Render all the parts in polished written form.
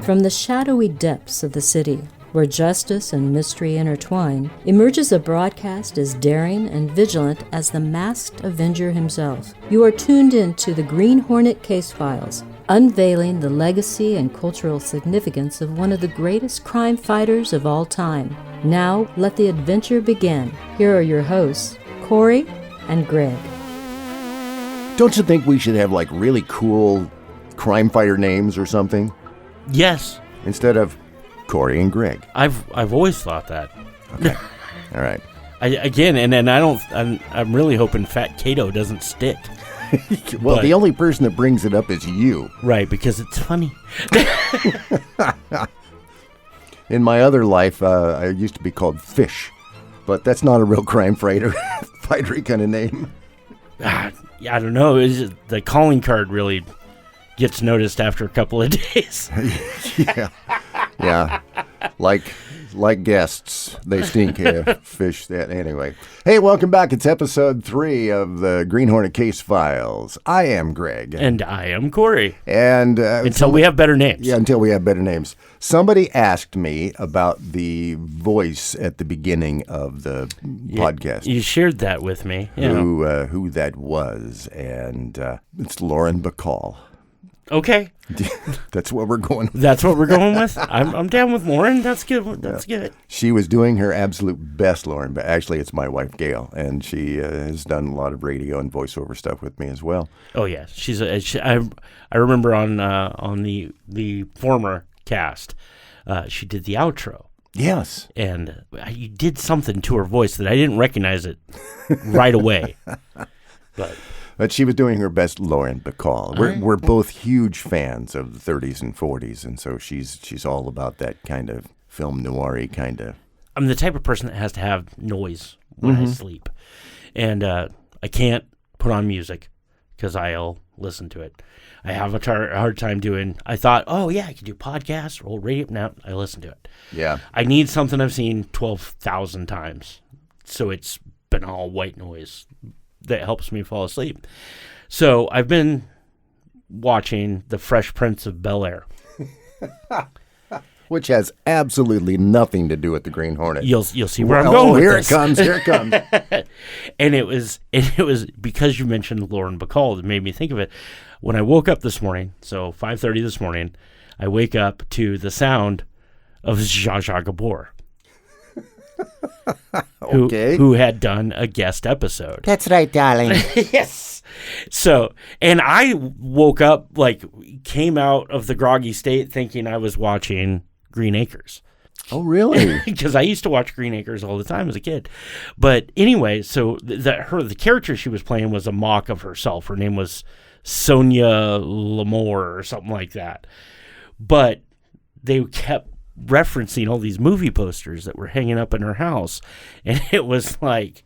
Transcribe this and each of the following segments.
From the shadowy depths of the city, where justice and mystery intertwine, emerges a broadcast as daring and vigilant as the masked Avenger himself. You are tuned into the Green Hornet case files, unveiling the legacy and cultural significance of one of the greatest crime fighters of all time. Now, let the adventure begin. Here are your hosts, Kory and Greg. Don't you think we should have like really cool crime fighter names or something? Yes. Instead of Kory and Greg. I've always thought that. Okay. All right. I'm really hoping Fat Kato doesn't stick. Well, the only person that brings it up is you. Right, because it's funny. In my other life, I used to be called Fish, but that's not a real crime fighter kind of name. I don't know. The calling card really gets noticed after a couple of days. Yeah. Like guests, they stink. Fish that anyway. Hey, welcome back. It's episode 3 of the Green Hornet Case Files. I am Greg, and I am Kory. And until we have better names. Yeah, until we have better names. Somebody asked me about the voice at the beginning of the podcast. You shared that with me. Who that was, and it's Lauren Bacall. Okay. That's what we're going with. That's what we're going with? I'm down with Lauren. That's good. That's good. She was doing her absolute best, Lauren, but actually it's my wife, Gail, and she has done a lot of radio and voiceover stuff with me as well. Oh, yeah. I remember on the former cast, she did the outro. Yes. And you did something to her voice that I didn't recognize it right away. But she was doing her best, Lauren Bacall. We're both huge fans of the 30s and 40s, and so she's all about that kind of film noir-y kind of. I'm the type of person that has to have noise when I sleep. And I can't put on music because I'll listen to it. I have a hard time doing. I thought, I could do podcasts or old radio. Now I listen to it. Yeah. I need something I've seen 12,000 times. So it's banal white noise that helps me fall asleep. So I've been watching The Fresh Prince of Bel-Air. Which has absolutely nothing to do with the Green Hornet. You'll see where I'm going with this. Here it comes. And it was because you mentioned Lauren Bacall that made me think of it. When I woke up this morning, so 5:30 this morning, I wake up to the sound of Zsa Zsa Gabor. Okay. Who had done a guest episode. That's right, darling. Yes. So, and I woke up, came out of the groggy state thinking I was watching Green Acres. Oh, really? Because I used to watch Green Acres all the time as a kid. But anyway, so the character she was playing was a mock of herself. Her name was Sonia Lamore or something like that. But they kept referencing all these movie posters that were hanging up in her house, and it was like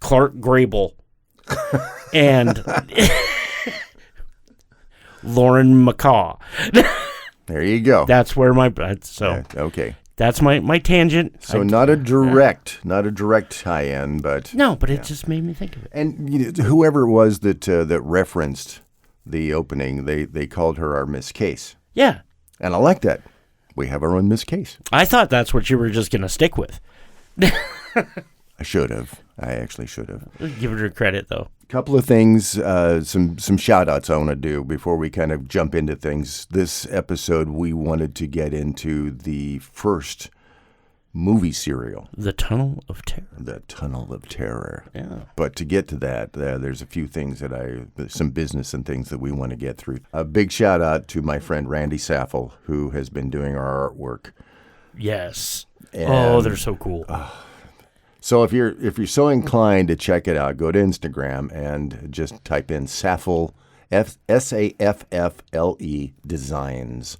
Clark Grable and Lauren Bacall. There you go. That's where okay. That's my tangent. So not a direct tie-in, but no, but it just made me think of it. And whoever it was that referenced the opening, they called her our Miss Case. Yeah, and I like that. We have our own Miss Case. I thought that's what you were just going to stick with. I should have. I actually should have. Give her credit, though. A couple of things, some shout-outs I want to do before we kind of jump into things. This episode, we wanted to get into the first movie serial. The Tunnel of Terror. The Tunnel of Terror. Yeah. But to get to that, there's a few things some business and things that we want to get through. A big shout out to my friend Randy Saffle, who has been doing our artwork. Yes. And, they're so cool. So if you're so inclined to check it out, go to Instagram and just type in Saffle, Saffle Designs.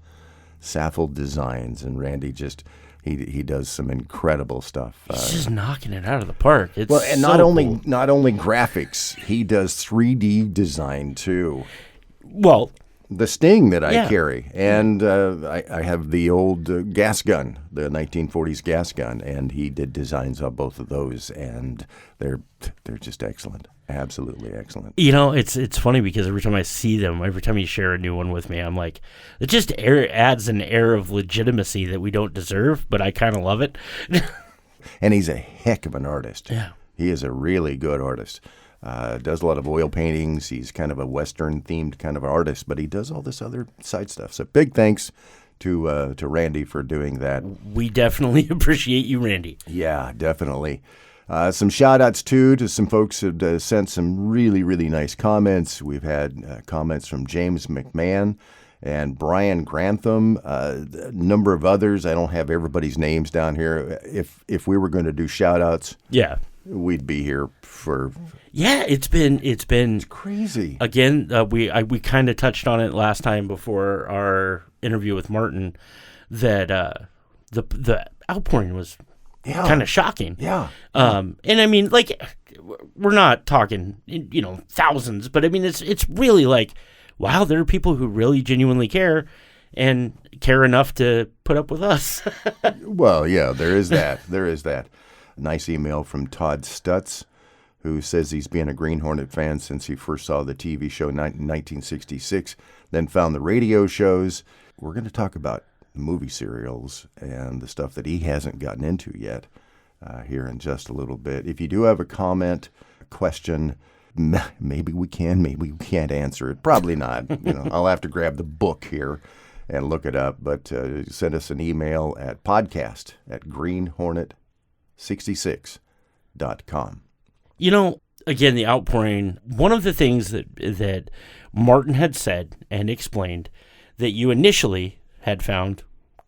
Saffle Designs, and Randy just he does some incredible stuff. He's just knocking it out of the park. It's and so not only cool. graphics, he does 3D design too. Well, the Sting that I Yeah. carry, and I have the old gas gun, the 1940s gas gun, and he did designs on both of those, and they're just excellent, absolutely excellent. You know, it's funny because every time I see them, every time you share a new one with me, I'm like, it just adds an air of legitimacy that we don't deserve, but I kind of love it. And he's a heck of an artist. Yeah. He is a really good artist. Does a lot of oil paintings. He's kind of a Western-themed kind of artist, but he does all this other side stuff. So big thanks to Randy for doing that. We definitely appreciate you, Randy. Yeah, definitely. Some shout-outs, too, to some folks who have sent some really, really nice comments. We've had comments from James McMahon and Brian Grantham, a number of others. I don't have everybody's names down here. If we were going to do shout-outs, Yeah. we'd be here for... Yeah, it's been crazy. Again, we kind of touched on it last time before our interview with Martin that the outpouring was kind of shocking. Yeah. And I mean, like, we're not talking, thousands, but I mean, it's really like, wow, there are people who really genuinely care and care enough to put up with us. Well, yeah, there is that. There is that. Nice email from Todd Stutz, who says he's been a Green Hornet fan since he first saw the TV show in 1966, then found the radio shows. We're going to talk about movie serials and the stuff that he hasn't gotten into yet here in just a little bit. If you do have a comment, a question, maybe we can, maybe we can't answer it. Probably not. I'll have to grab the book here and look it up. But send us an email at podcast@greenhornet66.com. Again, the outpouring, one of the things that Martin had said and explained that you initially had found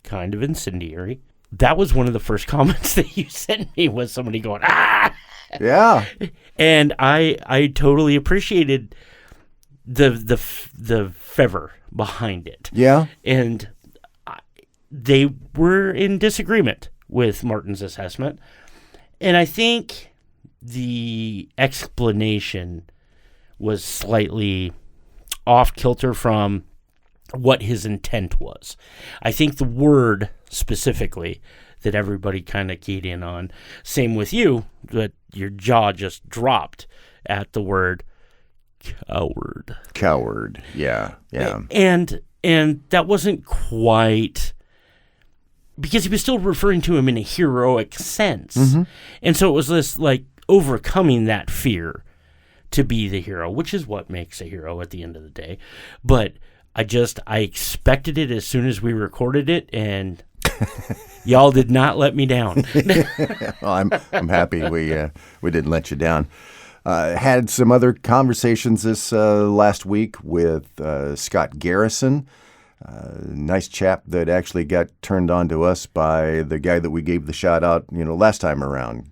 kind of incendiary, that was one of the first comments that you sent me, was somebody going, ah! Yeah. And I totally appreciated the fervor behind it. Yeah. And they were in disagreement with Martin's assessment. And I think the explanation was slightly off kilter from what his intent was. I think the word specifically that everybody kind of keyed in on, same with you, that your jaw just dropped at the word coward. Coward. Yeah. Yeah. And that wasn't quite, because he was still referring to him in a heroic sense. Mm-hmm. And so it was this, like, overcoming that fear to be the hero, which is what makes a hero at the end of the day. But I expected it as soon as we recorded it, and y'all did not let me down. Well, I'm happy we didn't let you down. Had some other conversations this last week with Scott Garrison. Nice chap that actually got turned on to us by the guy that we gave the shout out, last time around,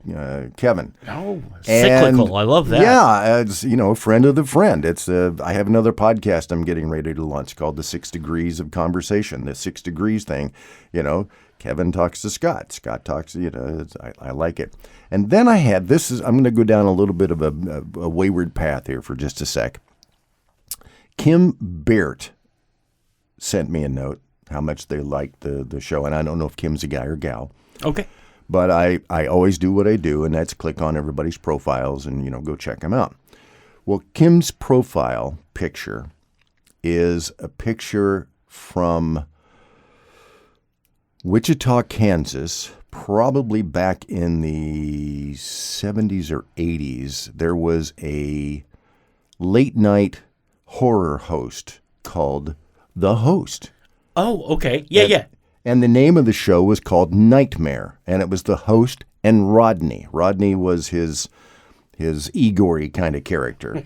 Kevin. Oh, cyclical. I love that. Yeah, it's, a friend of the friend. It's I have another podcast I'm getting ready to launch called The 6 Degrees of Conversation, the 6 Degrees thing. Kevin talks to Scott. Scott talks, I like it. And then I'm going to go down a little bit of a wayward path here for just a sec. Kim Baert sent me a note how much they liked the show, and I don't know if Kim's a guy or gal. Okay. But I always do what I do, and that's click on everybody's profiles and, go check them out. Well, Kim's profile picture is a picture from Wichita, Kansas, probably back in the 70s or 80s. There was a late-night horror host called The Host. Oh, okay. Yeah. And the name of the show was called Nightmare, and it was The Host and Rodney. Rodney was his Igor-y kind of character.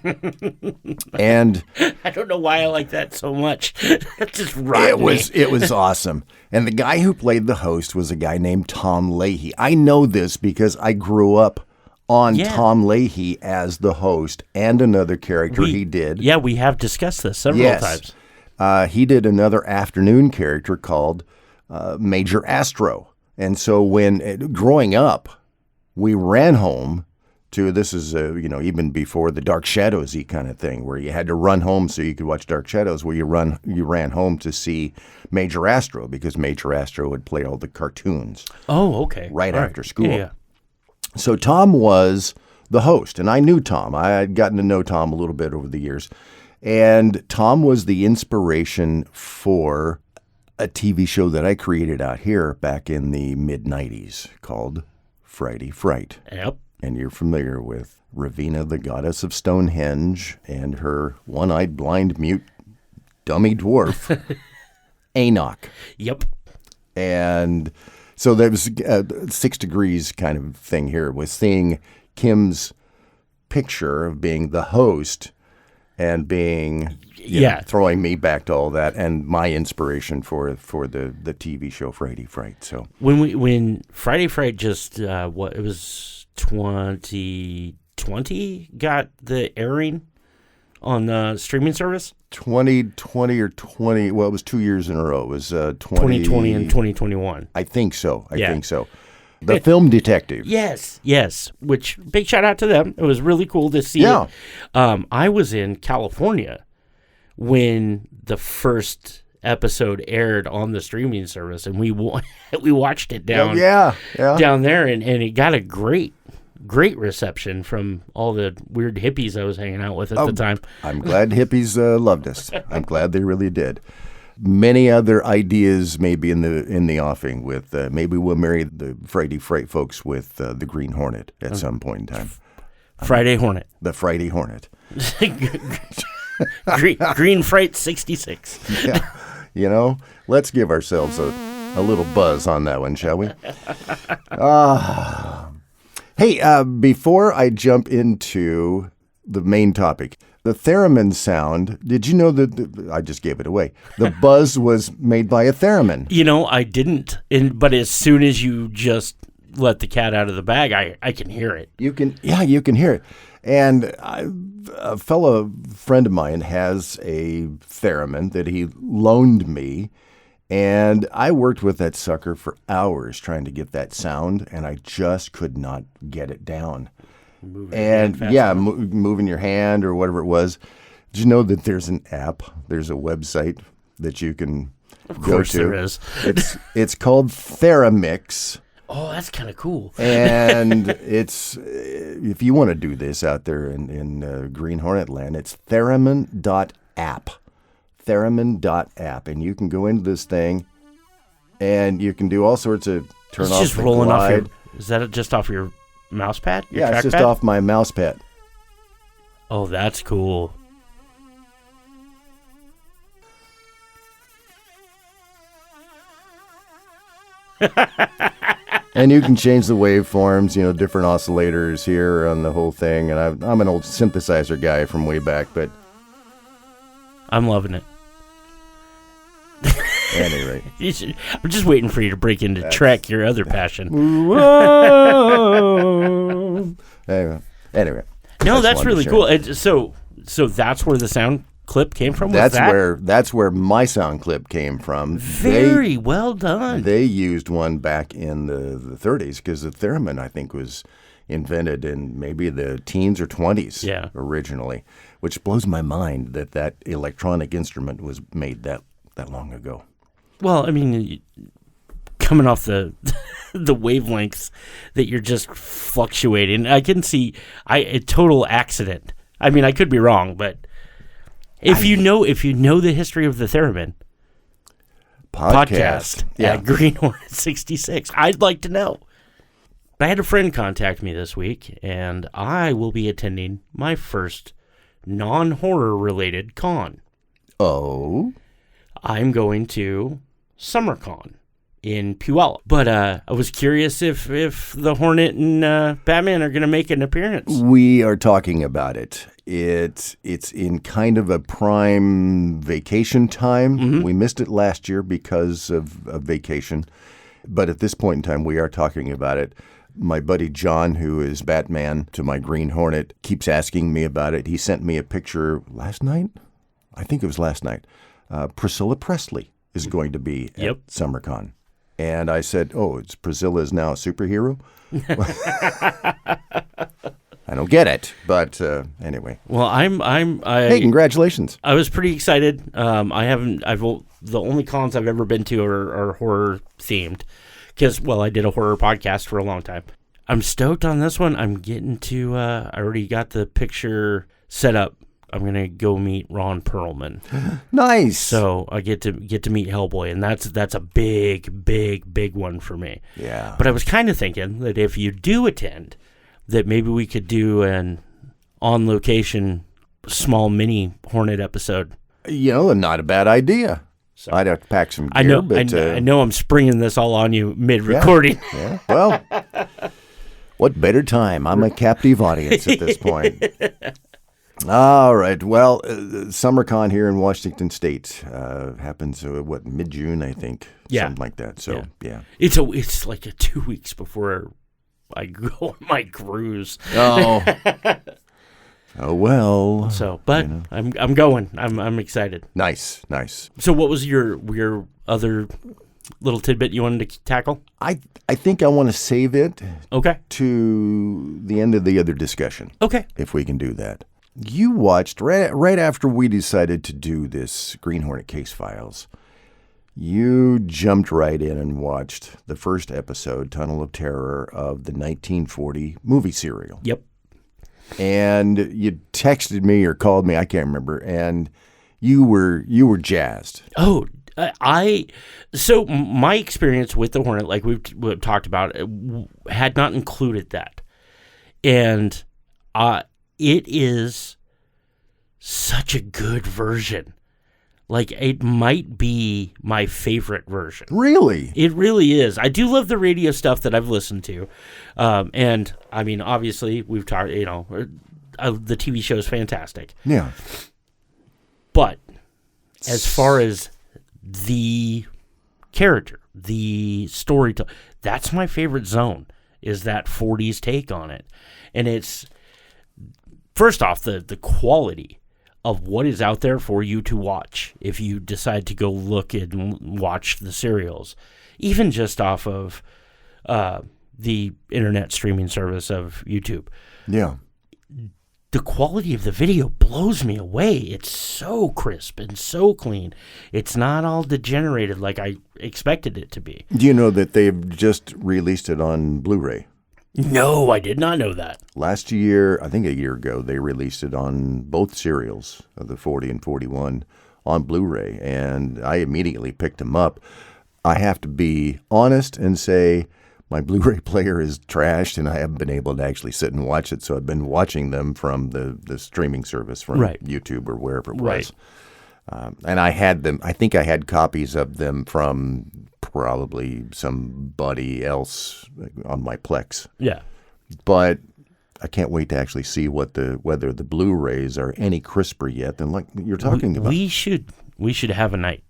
And I don't know why I like that so much. Just Rodney. It was awesome. And the guy who played the host was a guy named Tom Leahy. I know this because I grew up on Tom Leahy as the host and another character he did. Yeah, we have discussed this several times. He did another afternoon character called Major Astro. And so growing up, we ran home to this is, even before the Dark Shadows-y kind of thing, where you had to run home so you could watch Dark Shadows, where you ran home to see Major Astro, because Major Astro would play all the cartoons. Oh, okay. Right after school. Yeah. So Tom was the host, and I knew Tom. I had gotten to know Tom a little bit over the years. And Tom was the inspiration for a TV show that I created out here back in the mid-'90s called Friday Fright. Yep. And you're familiar with Ravina, the goddess of Stonehenge, and her one-eyed blind mute dummy dwarf, Enoch. Yep. And so there was 6 degrees kind of thing here, was seeing Kim's picture of being the host and being, throwing me back to all that, and my inspiration for the TV show Friday Fright. So when Friday Fright just it was 2020 got the airing on the streaming service. 2020 or 20, well, it was 2 years in a row. It was 2020 and 2021. I think so. I think so. The Film Detective. Yes. Which, big shout out to them. It was really cool to see it. I was in California when the first episode aired on the streaming service, and we watched it down down there, and it got a great reception from all the weird hippies I was hanging out with at the time. I'm glad hippies loved us. I'm glad they really did. Many other ideas may be in the offing with maybe we'll marry the Friday Fright folks with the Green Hornet at some point in time. Friday Hornet. The Friday Hornet. Green Fright 66. Yeah. Let's give ourselves a little buzz on that one, shall we? Hey, before I jump into the main topic, the theremin sound, did you know that, I just gave it away, the buzz was made by a theremin? I didn't, but as soon as you just let the cat out of the bag, I can hear it. You can hear it. And a fellow friend of mine has a theremin that he loaned me, and I worked with that sucker for hours trying to get that sound, and I just could not get it down. Moving your hand or whatever it was. Did you know that there's an app? There's a website that you can go to. Of course there is. It's called Theramix. Oh, that's kind of cool. And it's, if you want to do this out there in Green Hornet land, it's theremin.app. Theremin.app. And you can go into this thing and you can do all sorts of turn off just the rolling glide. off is that just off your mouse pad? It's just off my mouse pad. Oh, that's cool. And you can change the waveforms, different oscillators here on the whole thing. And I'm an old synthesizer guy from way back, but I'm loving it. At any rate. I'm just waiting for you to break into Trek, your other passion. Anyway. No, that's really cool. So that's where the sound clip came from? That's where my sound clip came from. Very well done. They used one back in the 30s because the theremin, I think, was invented in maybe the teens or 20s originally, which blows my mind that electronic instrument was made that long ago. Well, I mean, coming off the wavelengths that you're just fluctuating, I can see a total accident. I mean, I could be wrong, but if you know the history of the theremin podcast at Green Hornet 66, I'd like to know. I had a friend contact me this week, and I will be attending my first non-horror related con. Oh? I'm going to SummerCon in Puyallup. But I was curious if the Hornet and Batman are going to make an appearance. We are talking about it. It's in kind of a prime vacation time. Mm-hmm. We missed it last year because of vacation. But at this point in time, we are talking about it. My buddy John, who is Batman to my Green Hornet, keeps asking me about it. He sent me a picture last night. I think it was last night. Priscilla Presley is going to be at SummerCon. And I said, Priscilla is now a superhero? don't get it. But anyway. Well, Hey, congratulations. I was pretty excited. The only cons I've ever been to are horror themed because, well, I did a horror podcast for a long time. I'm stoked on this one. I'm getting to, I already got the picture set up. I'm going to go meet Ron Perlman. Nice. So I get to meet Hellboy, and that's a big one for me. Yeah. But I was kind of thinking that if you do attend, that maybe we could do an on-location small mini Hornet episode. Not a bad idea. So, I'd have to pack some gear. I know I'm springing this all on you mid-recording. Yeah. Well, what better time? I'm a captive audience at this point. All right. Well, SummerCon here in Washington State happens mid-June, I think. Yeah, something like that. So yeah. It's like 2 weeks before I go on my cruise. Oh. Oh well. So, but I'm going. I'm excited. Nice. So, what was your other little tidbit you wanted to tackle? I think I want to save it. Okay. To the end of the other discussion. Okay. If we can do that. You watched right after we decided to do this Green Hornet case files. You jumped right in and watched the first episode, Tunnel of Terror, of the 1940 movie serial. Yep. And you texted me or called me, I can't remember, and you were jazzed. Oh, so my experience with the Hornet, like we've talked about, had not included that. And it is such a good version. Like, it might be my favorite version. Really? It really is. I do love the radio stuff that I've listened to. And, I mean, obviously, we've talked, the TV show is fantastic. Yeah. But as far as the character, the storytelling, that's my favorite zone, is that 40s take on it. And it's, first off, the quality of what is out there for you to watch if you decide to go look and watch the serials, even just off of the internet streaming service of YouTube. Yeah. The quality of the video blows me away. It's so crisp and so clean. It's not all degenerated like I expected it to be. Do you know that they've just released it on Blu-ray? No, I did not know that. Last year, I think a year ago, they released it on both serials, the 40 and 41, on Blu-ray, and I immediately picked them up. I have to be honest and say my Blu-ray player is trashed, and I haven't been able to actually sit and watch it, so I've been watching them from the streaming service from YouTube or wherever it was. And I had them, I think I had copies of them from probably somebody else on my Plex. Yeah. But I can't wait to actually see whether the Blu-rays are any crisper yet than like you're talking about. We should have a night.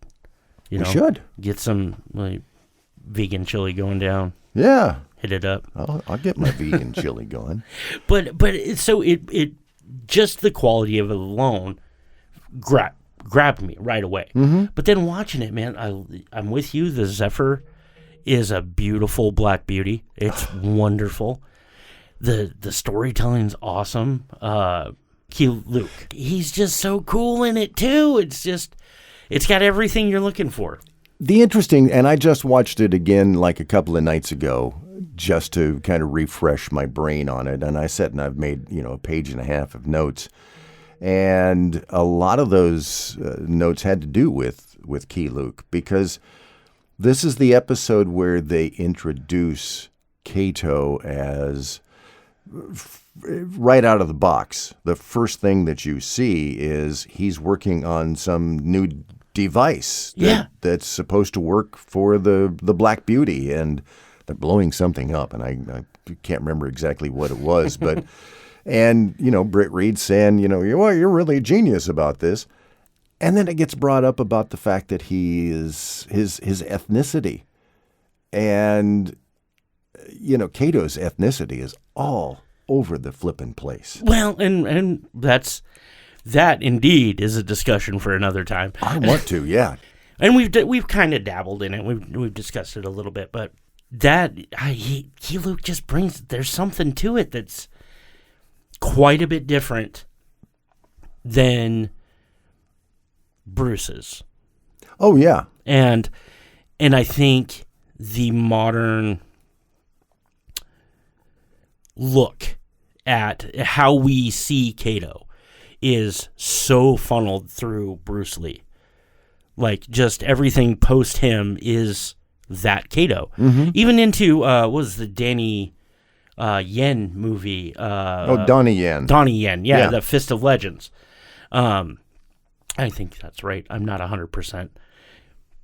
We should. Get some like vegan chili going down. Yeah. Hit it up. I'll get my vegan chili going. But it just the quality of it alone grabbed me right away. Mm-hmm. But then watching it, man, I'm with you. The Zephyr is a beautiful black beauty. It's wonderful. The storytelling's awesome. Luke, he's just so cool in it too. It's got everything you're looking for. The interesting, and I just watched it again like a couple of nights ago just to kind of refresh my brain on it. And I sat and I've made, a page and a half of notes. And a lot of those notes had to do with Key Luke, because this is the episode where they introduce Kato as, right out of the box, the first thing that you see is he's working on some new device that's supposed to work for the Black Beauty, and they're blowing something up, and I can't remember exactly what it was, but... And, Britt Reed saying, you're really a genius about this. And then it gets brought up about the fact that he is his ethnicity. And, Kato's ethnicity is all over the flippin' place. Well, and that indeed is a discussion for another time. I want to, yeah. And we've kind of dabbled in it. We've discussed it a little bit, but Key Luke just brings, there's something to it that's quite a bit different than Bruce's. Oh, yeah. And I think the modern look at how we see Kato is so funneled through Bruce Lee. Like, just everything post him is that Kato. Mm-hmm. Even into, what was the Danny Yen movie? Donnie Yen. Donnie Yen, yeah, Yeah. The Fist of Legends. I think that's right. I'm not 100%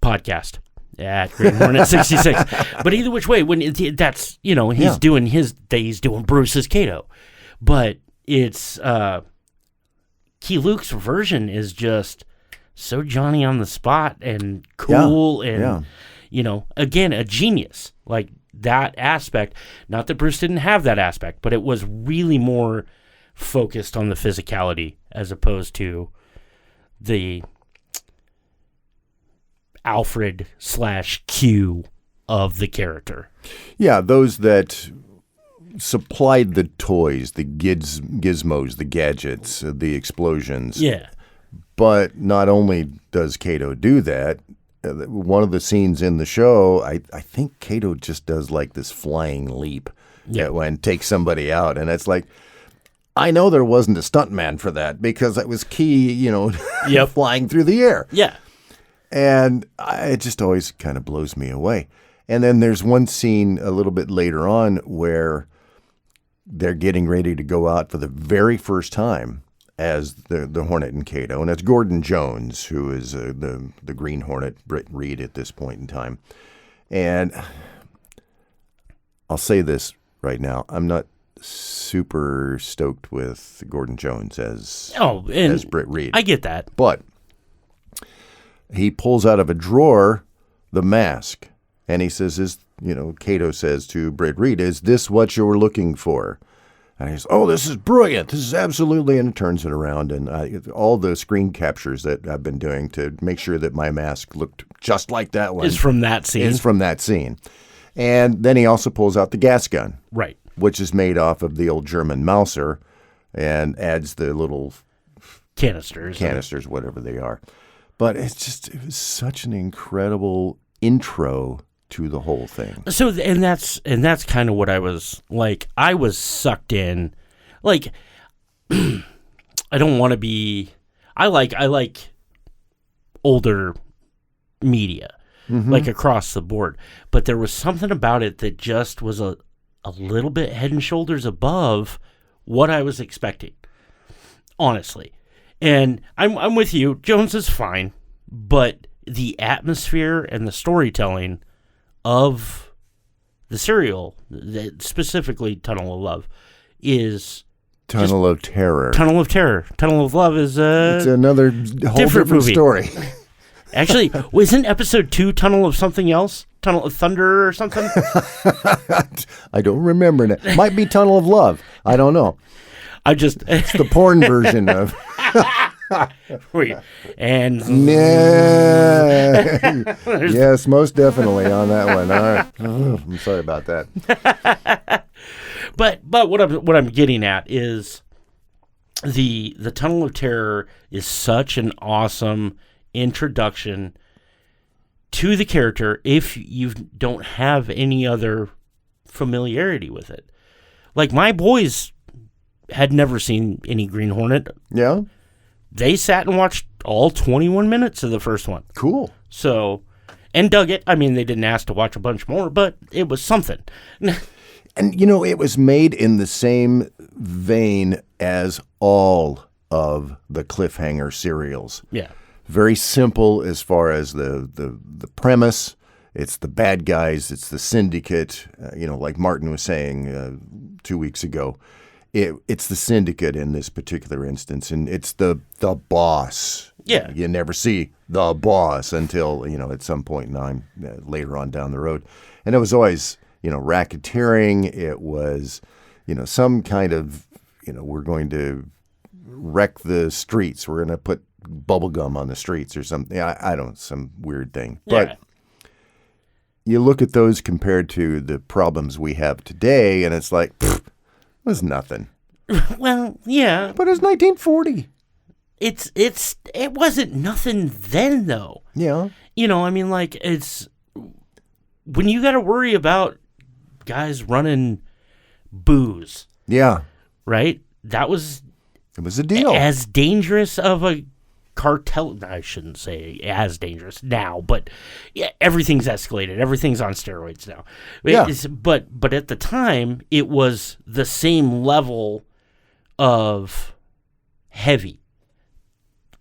podcast at Green Hornet 66. But either which way, that's, he's doing he's doing Bruce's Kato. But it's, Key Luke's version is just so Johnny on the spot and cool and, again, a genius. Like, that aspect. Not that Bruce didn't have that aspect, but it was really more focused on the physicality as opposed to the Alfred/Q of the character. Yeah, those that supplied the toys, the gizmos, the gadgets, the explosions. Yeah. But not only does Kato do that, one of the scenes in the show, I think Kato just does like this flying leap and takes somebody out. And it's like, I know there wasn't a stuntman for that because it was Key, flying through the air. Yeah. And it just always kind of blows me away. And then there's one scene a little bit later on where they're getting ready to go out for the very first time as the Hornet and Kato. And it's Gordon Jones, who is the Green Hornet, Britt Reed at this point in time. And I'll say this right now. I'm not super stoked with Gordon Jones as Britt Reed. I get that. But he pulls out of a drawer the mask, and he says, Kato says to Britt Reed, "Is this what you were looking for?" And he says, "Oh, this is brilliant. This is absolutely," and turns it around. And all the screen captures that I've been doing to make sure that my mask looked just like that one is from that scene. And then he also pulls out the gas gun. Right. Which is made off of the old German Mauser, and adds the little canisters, whatever they are. But it was such an incredible intro to the whole thing. So, and that's kind of what I was like. I was sucked in. Like, I don't want to be. I like older media, like across the board. But there was something about it that just was a little bit head and shoulders above what I was expecting, honestly. And I'm with you. Jones is fine, but the atmosphere and the storytelling of the serial, specifically Tunnel of Love, is Tunnel of Terror. Tunnel of Terror. Tunnel of Love is it's another whole different movie. Story. Actually, wasn't episode 2 Tunnel of something else? Tunnel of Thunder or something? I don't remember that. Might be Tunnel of Love. I don't know. It's the porn version of. And yes, most definitely on that one. All right. I'm sorry about that. But what I'm getting at is the Tunnel of Terror is such an awesome introduction to the character if you don't have any other familiarity with it. Like, my boys had never seen any Green Hornet. Yeah. They sat and watched all 21 minutes of the first one. Cool. So, and dug it. I mean, they didn't ask to watch a bunch more, but it was something. And, it was made in the same vein as all of the cliffhanger serials. Yeah. Very simple as far as the premise. It's the bad guys. It's the syndicate. Like Martin was saying 2 weeks ago. It's the syndicate in this particular instance, and it's the boss. Yeah. You never see the boss until, at some point in time later on down the road. And it was always, racketeering. It was, some kind of, we're going to wreck the streets. We're going to put bubble gum on the streets or something. I don't, some weird thing. Yeah. But you look at those compared to the problems we have today, and it's like, it was nothing. Well, yeah. But it's 1940. It wasn't nothing then, though. Yeah. You know, I mean, like, it's when you got to worry about guys running booze, Yeah. right? It was a deal. As dangerous of a cartel. I shouldn't say as dangerous now, but yeah, everything's escalated. Everything's on steroids now. Yeah. But at the time, it was the same level of heavy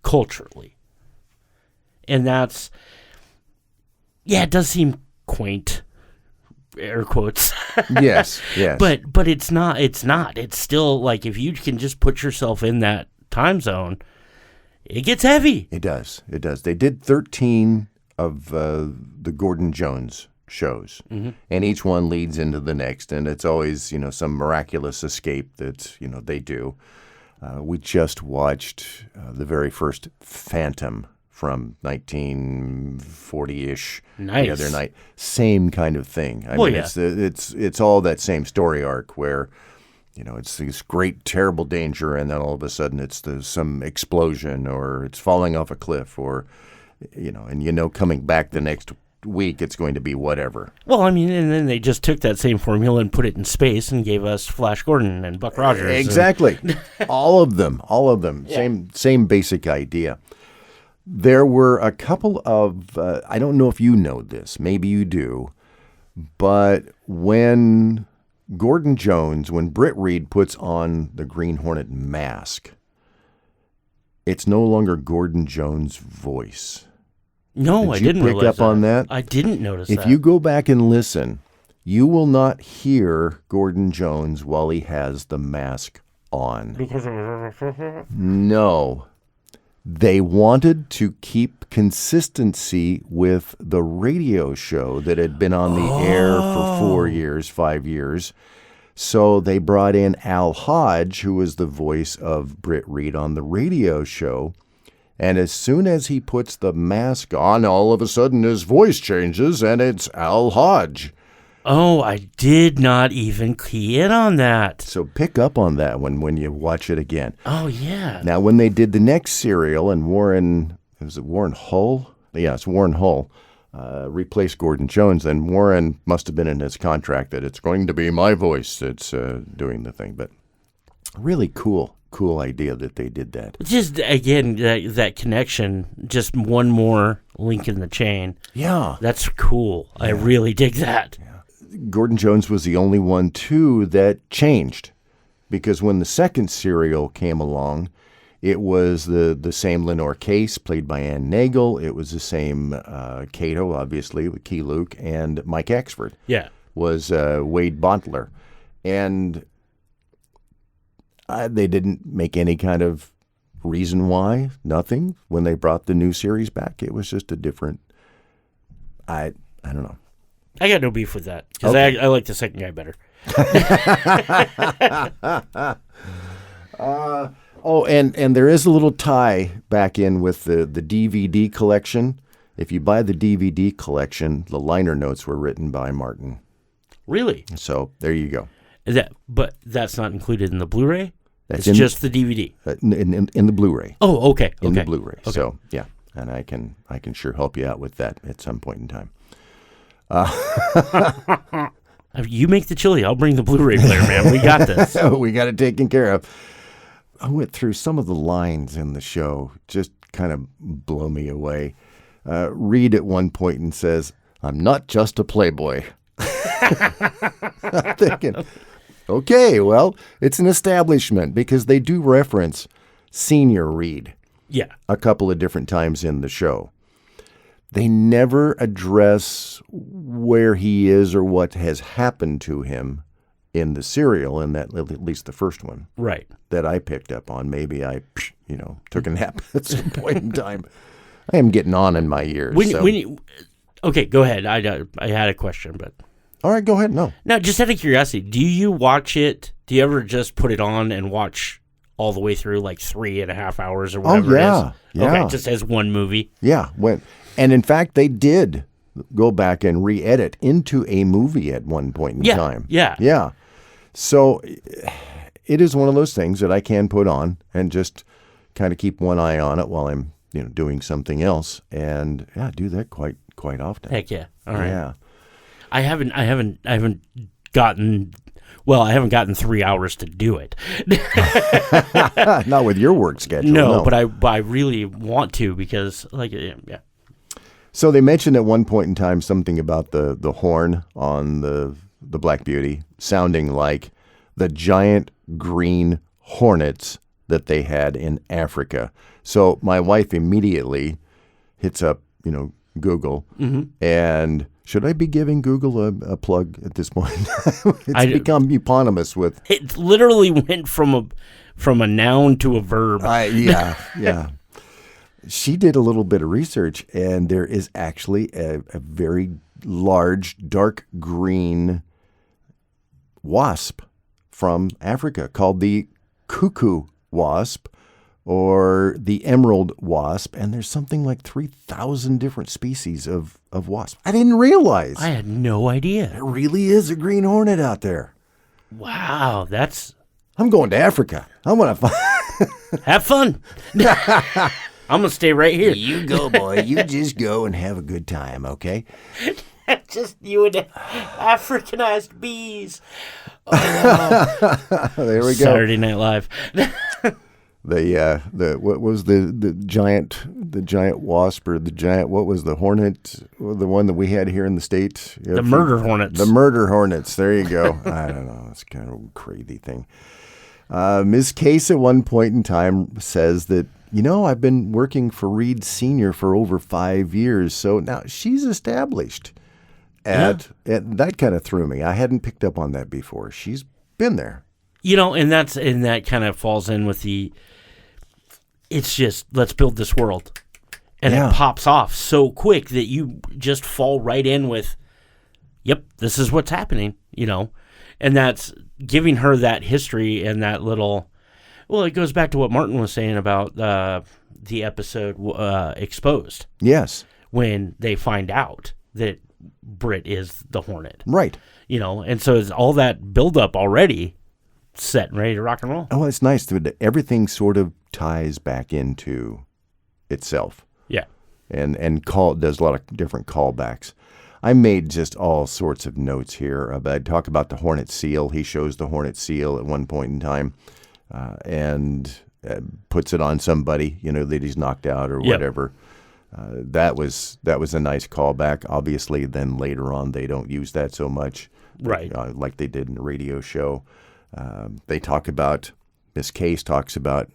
culturally, and that's it does seem quaint, air quotes. Yes. But it's not. It's still like if you can just put yourself in that time zone, it gets heavy. It does. They did 13 of the Gordon Jones shows, and each one leads into the next, and it's always, some miraculous escape that, they do. We just watched the very first Phantom from 1940-ish the other night. Same kind of thing. I mean, yeah. It's all that same story arc where, it's this great, terrible danger, and then all of a sudden it's some explosion, or it's falling off a cliff, or, and coming back the next week it's going to be whatever. Well, I mean, and then they just took that same formula and put it in space and gave us Flash Gordon and Buck Rogers. Exactly. all of them. Yeah. Same basic idea. There were a couple of, I don't know if you know this, maybe you do, but when Britt Reed puts on the Green Hornet mask, it's no longer Gordon Jones' voice. No, I didn't pick up on that? I didn't notice that. If you go back and listen, you will not hear Gordon Jones while he has the mask on. No. They wanted to keep consistency with the radio show that had been on the air for 5 years. So they brought in Al Hodge, who was the voice of Britt Reed on the radio show. And as soon as he puts the mask on, all of a sudden his voice changes, and it's Al Hodge. Oh, I did not even key in on that. So pick up on that when you watch it again. Oh, yeah. Now, when they did the next serial, and Warren Hull? Yeah, it's Warren Hull. Replaced Gordon Jones, then Warren must have been in his contract that it's going to be my voice that's doing the thing. But really cool idea that they did that. Just, again, that connection, just one more link in the chain. Yeah. That's cool. Yeah. I really dig that. Yeah. Gordon Jones was the only one, too, that changed. Because when the second serial came along, it was the same Lenore Case, played by Ann Nagel. It was the same Cato, obviously, with Key Luke, and Mike Axford. Yeah. Was Wade Bontler. And they didn't make any kind of reason why, nothing. When they brought the new series back, it was just a different, I don't know. I got no beef with that, because okay. I like the second guy better. And there is a little tie back in with the DVD collection. If you buy the DVD collection, the liner notes were written by Martin. Really? So there you go. But that's not included in the Blu-ray? It's just the DVD? In the Blu-ray. Oh, okay. In the Blu-ray. Okay. So, yeah. And I can sure help you out with that at some point in time. You make the chili. I'll bring the Blu-ray player, man. We got this. We got it taken care of. I went through some of the lines in the show, just kind of blow me away. Reed at one point and says, "I'm not just a playboy." I'm thinking, okay, well, it's an establishment, because they do reference Senior Reed. Yeah. A couple of different times in the show. They never address where he is or what has happened to him in the serial, in that, at least the first one. Right. That I picked up on. Maybe I, took a nap at some point in time. I am getting on in my years. Okay, go ahead. I had a question, but... All right, go ahead. No, just out of curiosity, do you watch it? Do you ever just put it on and watch all the way through, like 3.5 hours or whatever it is? Yeah. Okay, just as one movie? Yeah. And in fact, they did go back and re-edit into a movie at one point in time. Yeah. Yeah. So it is one of those things that I can put on and just kind of keep one eye on it while I'm doing something else, and I do that quite often. Heck yeah! All right. Yeah. I haven't gotten 3 hours to do it. Not with your work schedule. No, but I really want to, because yeah. So they mentioned at one point in time something about the horn on the Black Beauty sounding like the giant green hornets that they had in Africa. So my wife immediately hits up, Google, and should I be giving Google a plug at this point? It's become eponymous with. It literally went from a noun to a verb. Yeah. She did a little bit of research, and there is actually a very large dark green wasp from Africa called the cuckoo wasp or the emerald wasp, and there's something like 3,000 different species of wasp. I didn't realize. I had no idea. There really is a green hornet out there. Wow, I'm going to Africa. I want to have fun. I'm going to stay right here. You go, boy. You just go and have a good time, okay? Just you and Africanized bees. Oh. There we go. Saturday Night Live. What was the giant wasp, or the giant, what was the hornet, the one that we had here in the States? The murder hornets. The murder hornets. There you go. I don't know. It's kind of a crazy thing. Ms. Case at one point in time says that, I've been working for Reed Sr. for over 5 years, so now she's established. That kind of threw me. I hadn't picked up on that before. She's been there. And that kind of falls in with it's just, let's build this world. And it pops off so quick that you just fall right in with, yep, this is what's happening, And that's giving her that history and that little, it goes back to what Martin was saying about the episode Exposed. Yes. When they find out that Britt is the Hornet. Right. And so it's all that buildup already set and ready to rock and roll. Oh, it's nice that everything sort of ties back into itself. Yeah. And does a lot of different callbacks. I made just all sorts of notes here. I talk about the Hornet seal. He shows the Hornet seal at one point in time, and puts it on somebody, that he's knocked out or whatever. That was a nice callback. Obviously, then later on they don't use that so much, right? Like they did in the radio show. They talk about, Miss Case talks about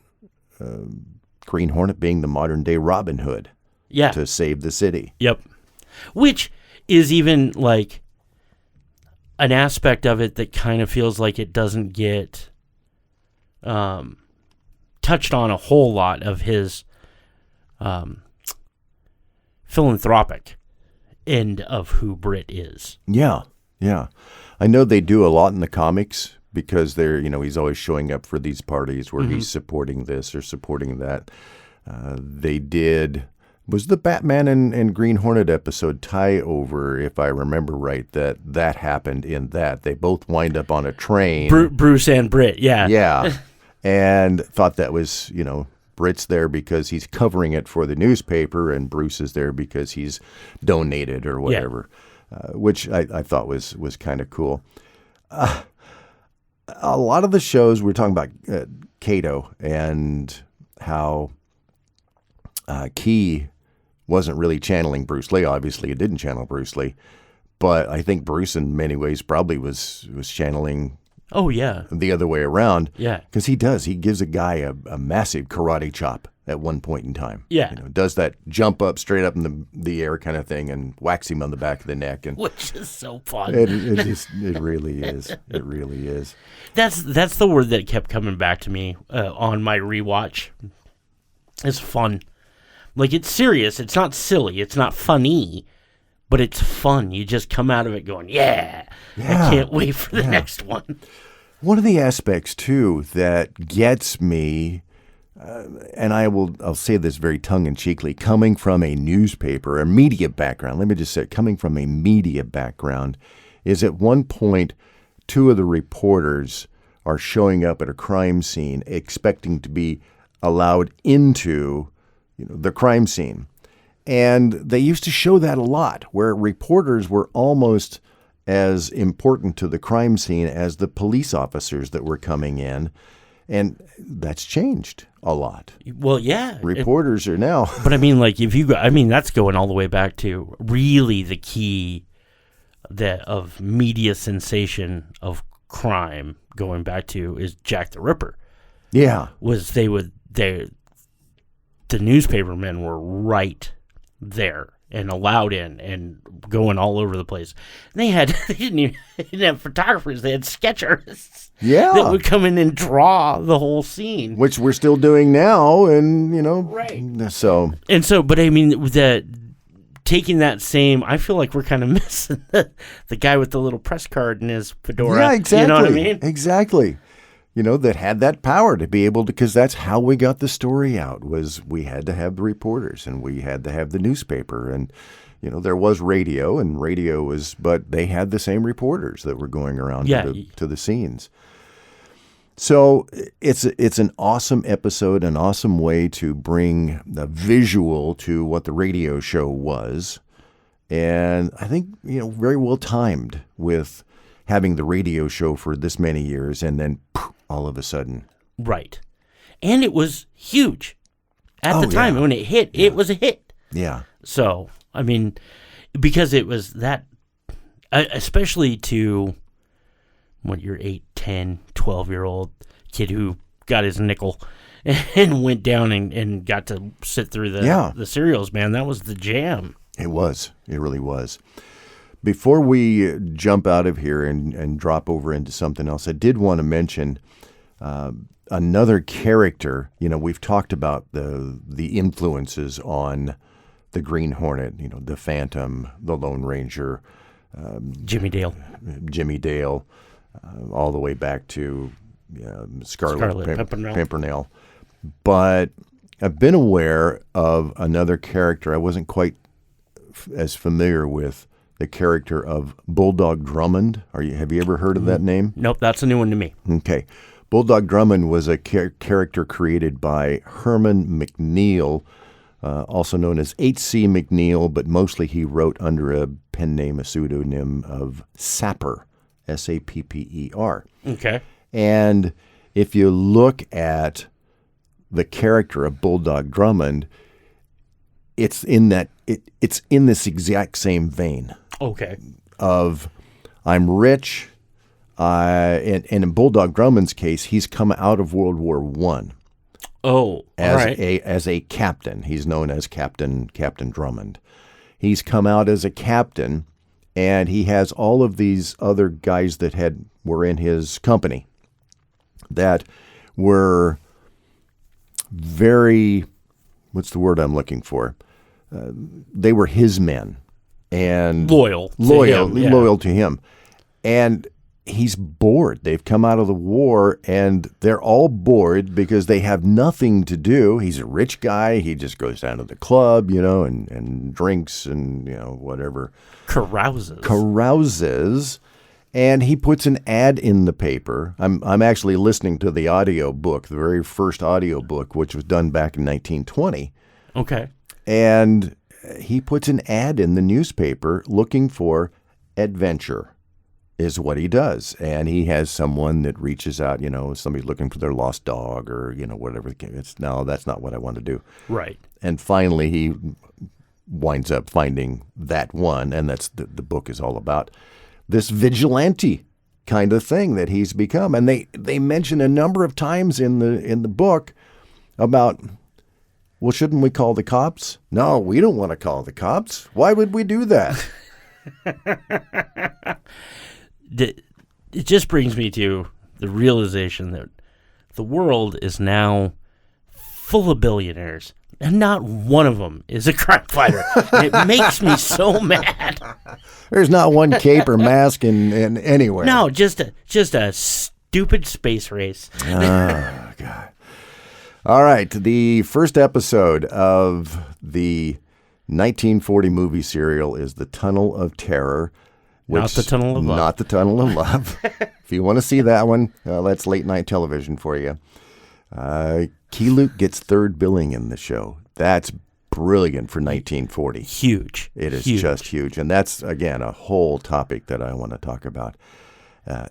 Green Hornet being the modern day Robin Hood. Yeah. To save the city. Yep. Which is even like an aspect of it that kind of feels like it doesn't get touched on a whole lot of his philanthropic end of who Britt is. Yeah. I know they do a lot in the comics because they're, he's always showing up for these parties where he's supporting this or supporting that. They did, was the Batman and Green Hornet episode tie over, if I remember right, that happened in that. They both wind up on a train. Bruce and Britt, yeah. Yeah. And thought that was, Britt's there because he's covering it for the newspaper, and Bruce is there because he's donated or whatever, which I thought was kind of cool. A lot of the shows, we're talking about Kato and how Key wasn't really channeling Bruce Lee. Obviously, it didn't channel Bruce Lee, but I think Bruce in many ways probably was channeling. Oh, yeah. The other way around. Yeah. Because he does. He gives a guy a massive karate chop at one point in time. Yeah. Does that jump up straight up in the air kind of thing and whacks him on the back of the neck. Which is so fun. It really is. It really is. That's the word that kept coming back to me on my rewatch. It's fun. Like, it's serious. It's not silly. It's not funny. But it's fun. You just come out of it going, yeah. I can't wait for the next one. One of the aspects, too, that gets me, and I'll say this very tongue-in-cheekly, coming from a newspaper, a media background, let me just say, coming from a media background, is at one point, two of the reporters are showing up at a crime scene expecting to be allowed into, the crime scene. And they used to show that a lot, where reporters were almost as important to the crime scene as the police officers that were coming in. And that's changed a lot. Well, yeah. Reporters are now. But I mean, like, that's going all the way back to really the key of media sensation of crime going back to is Jack the Ripper. Yeah. The newspapermen were right there and allowed in and going all over the place. And they didn't have photographers. They had sketch artists. Yeah. That would come in and draw the whole scene. Which we're still doing now. And, Right. But I mean, taking that same, I feel like we're kind of missing the guy with the little press card in his fedora. Yeah, exactly. You know what I mean? Exactly. That had that power to be able to, because that's how we got the story out, was we had to have the reporters and we had to have the newspaper. And, there was radio, but they had the same reporters that were going around to the scenes. So it's an awesome episode, an awesome way to bring the visual to what the radio show was. And I think, very well timed with having the radio show for this many years and then all of a sudden. Right. And it was huge. At the time, when it hit, it was a hit. Yeah. So, I mean, because it was that, especially to your 8, 10, 12-year-old kid who got his nickel and went down and got to sit through the serials, man, that was the jam. It was. It really was. Before we jump out of here and drop over into something else, I did want to mention another character. We've talked about the influences on the Green Hornet, the Phantom, the Lone Ranger, Jimmy Dale, all the way back to Scarlet Pimpernel. But I've been aware of another character. I wasn't quite as familiar with the character of Bulldog Drummond. Have you ever heard of that name? Nope, that's a new one to me. Okay. Bulldog Drummond was a character created by Herman McNeil, also known as H.C. McNeil, but mostly he wrote under a pen name, a pseudonym of Sapper, Sapper. Okay. And if you look at the character of Bulldog Drummond, it's in this exact same vein. Okay. Of I'm rich, and in Bulldog Drummond's case, he's come out of World War I. Oh, as a captain. He's known as Captain Drummond. He's come out as a captain, and he has all of these other guys that were in his company that were very, what's the word I'm looking for? They were his men and loyal to him. And he's bored. They've come out of the war and they're all bored because they have nothing to do. He's a rich guy. He just goes down to the club, and drinks and, whatever. Carouses. And he puts an ad in the paper. I'm actually listening to the audio book, the very first audio book, which was done back in 1920. Okay. And he puts an ad in the newspaper looking for adventure is what he does. And he has someone that reaches out, somebody's looking for their lost dog or, whatever. No, that's not what I want to do. Right. And finally he winds up finding that one, and that's the book is all about. This vigilante kind of thing that he's become. And they mention a number of times in the book about, well, shouldn't we call the cops? No, we don't want to call the cops. Why would we do that? It just brings me to the realization that the world is now full of billionaires, and not one of them is a crime fighter. It makes me so mad. There's not one cape or mask in anywhere. No, just a stupid space race. Oh, God. All right, the first episode of the 1940 movie serial is The Tunnel of Terror. Not the Tunnel of Love. Not the Tunnel of Love. If you want to see that one, that's late night television for you. Key Luke gets third billing in the show. That's brilliant for 1940. Huge. It is just huge. And that's, again, a whole topic that I want to talk about.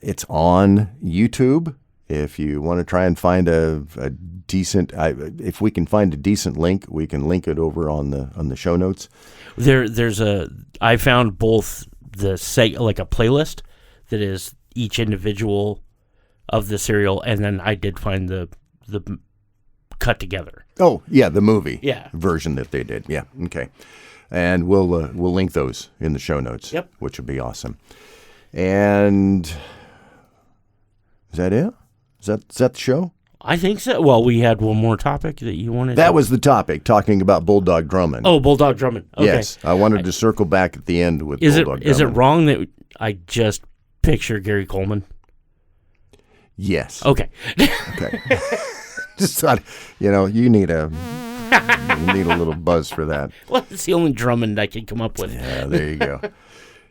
It's on YouTube. If you want to try and find a decent, if we can find a decent link, we can link it over on the show notes. I found both like a playlist that is each individual of the serial, and then I did find the cut together. Oh yeah, the movie version that they did. Yeah, okay, and we'll link those in the show notes. Yep, which would be awesome. And is that it? Is that the show? I think so. Well, we had one more topic that you wanted. That was the topic, talking about Bulldog Drummond. Oh, Bulldog Drummond. Okay. Yes, I wanted to circle back at the end with Bulldog Drummond. Is it wrong that I just picture Gary Coleman? Yes. Okay. Okay. Just thought, you need a little buzz for that. Well, it's the only Drummond I can come up with. Yeah, there you go.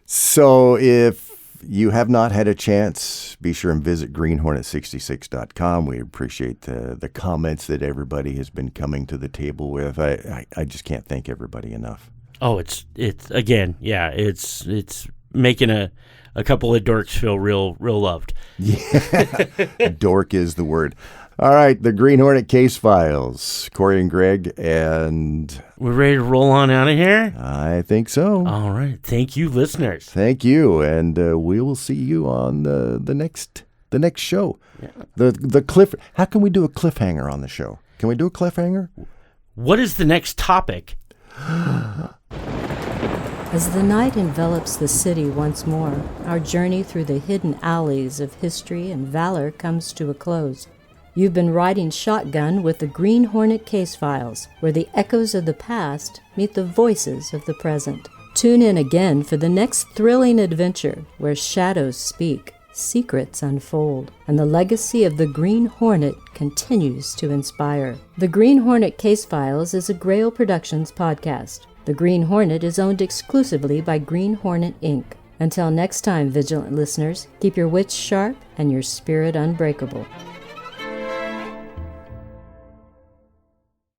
So if you have not had a chance, be sure and visit greenhornet66.com. We appreciate the comments that everybody has been coming to the table with. I just can't thank everybody enough. Oh, it's making a couple of dorks feel real loved. Yeah, dork is the word. All right, the Green Hornet Case Files. Kory and Greg, and we're ready to roll on out of here? I think so. All right. Thank you, listeners. Thank you, and we will see you on the next show. Yeah. The cliff. How can we do a cliffhanger on the show? Can we do a cliffhanger? What is the next topic? As the night envelops the city once more, our journey through the hidden alleys of history and valor comes to a close. You've been riding shotgun with the Green Hornet Case Files, where the echoes of the past meet the voices of the present. Tune in again for the next thrilling adventure, where shadows speak, secrets unfold, and the legacy of the Green Hornet continues to inspire. The Green Hornet Case Files is a Grail Productions podcast. The Green Hornet is owned exclusively by Green Hornet, Inc. Until next time, vigilant listeners, keep your wits sharp and your spirit unbreakable.